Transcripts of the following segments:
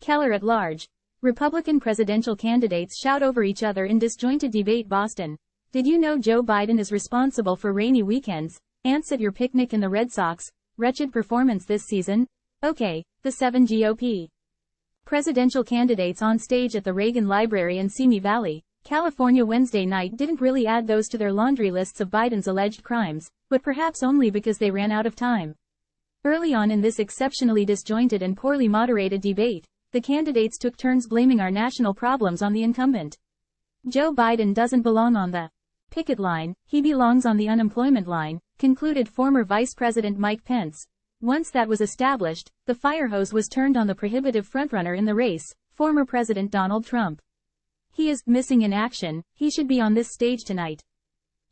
Keller at Large Republican presidential candidates shout over each other in disjointed debate. Boston. Did you know Joe Biden is responsible for rainy weekends, ants at your picnic, and the Red Sox wretched performance this season? Okay, the 7 GOP presidential candidates on stage at the Reagan Library in Simi Valley, California Wednesday night didn't really add those to their laundry lists of Biden's alleged crimes, but perhaps only because they ran out of time. Early on in this exceptionally disjointed and poorly moderated debate, the candidates took turns blaming our national problems on the incumbent. Joe Biden doesn't belong on the picket line, he belongs on the unemployment line, concluded former Vice President Mike Pence. Once that was established, the firehose was turned on the prohibitive frontrunner in the race, former President Donald Trump. He is missing in action. He should be on this stage tonight.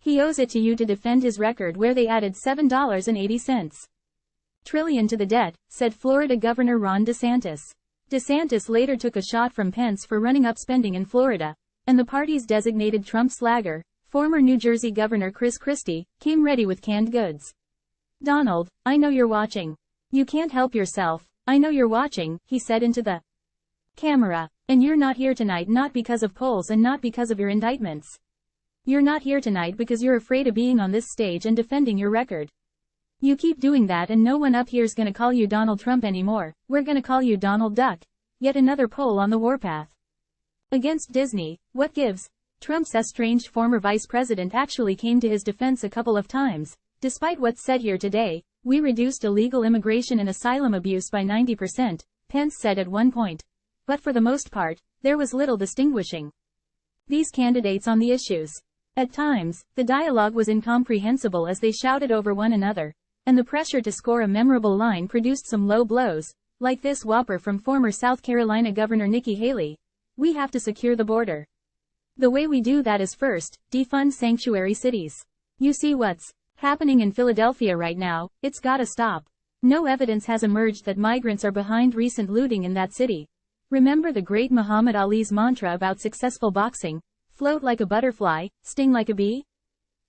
He owes it to you to defend his record where they added $7.80 trillion to the debt, said Florida Governor Ron DeSantis. DeSantis later took a shot from Pence for running up spending in Florida, and the party's designated Trump slagger, former New Jersey Governor Chris Christie, came ready with canned goods. Donald, I know you're watching. You can't help yourself. I know you're watching, he said into the camera. And you're not here tonight not because of polls and not because of your indictments. You're not here tonight because you're afraid of being on this stage and defending your record. You keep doing that and no one up here's gonna call you Donald Trump anymore. We're gonna call you Donald Duck. Yet another poll on the warpath against Disney. What gives? Trump's estranged former vice president actually came to his defense a couple of times. Despite what's said here today, we reduced illegal immigration and asylum abuse by 90%, Pence said at one point. But for the most part, there was little distinguishing these candidates on the issues. At times, the dialogue was incomprehensible as they shouted over one another, and the pressure to score a memorable line produced some low blows, like this whopper from former South Carolina Governor Nikki Haley. We have to secure the border. The way we do that is first, defund sanctuary cities. You see what's happening in Philadelphia right now, it's gotta stop. No evidence has emerged that migrants are behind recent looting in that city. Remember the great Muhammad Ali's mantra about successful boxing, float like a butterfly, sting like a bee?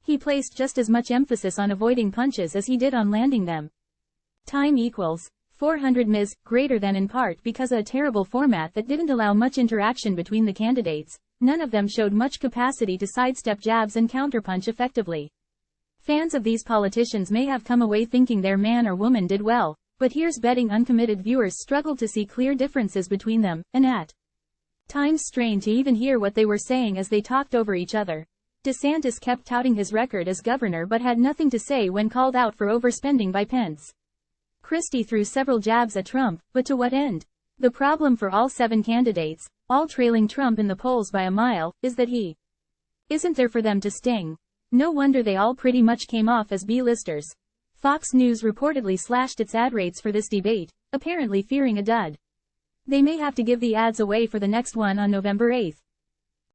He placed just as much emphasis on avoiding punches as he did on landing them. Time equals 400 ms, greater than in part because of a terrible format that didn't allow much interaction between the candidates. None of them showed much capacity to sidestep jabs and counterpunch effectively. Fans of these politicians may have come away thinking their man or woman did well, but here's betting uncommitted viewers struggled to see clear differences between them, and at times strained to even hear what they were saying as they talked over each other. DeSantis kept touting his record as governor but had nothing to say when called out for overspending by Pence. Christie threw several jabs at Trump, but to what end? The problem for all 7 candidates, all trailing Trump in the polls by a mile, is that he isn't there for them to sting. No wonder they all pretty much came off as B-listers. Fox News reportedly slashed its ad rates for this debate, apparently fearing a dud. They may have to give the ads away for the next one on November 8.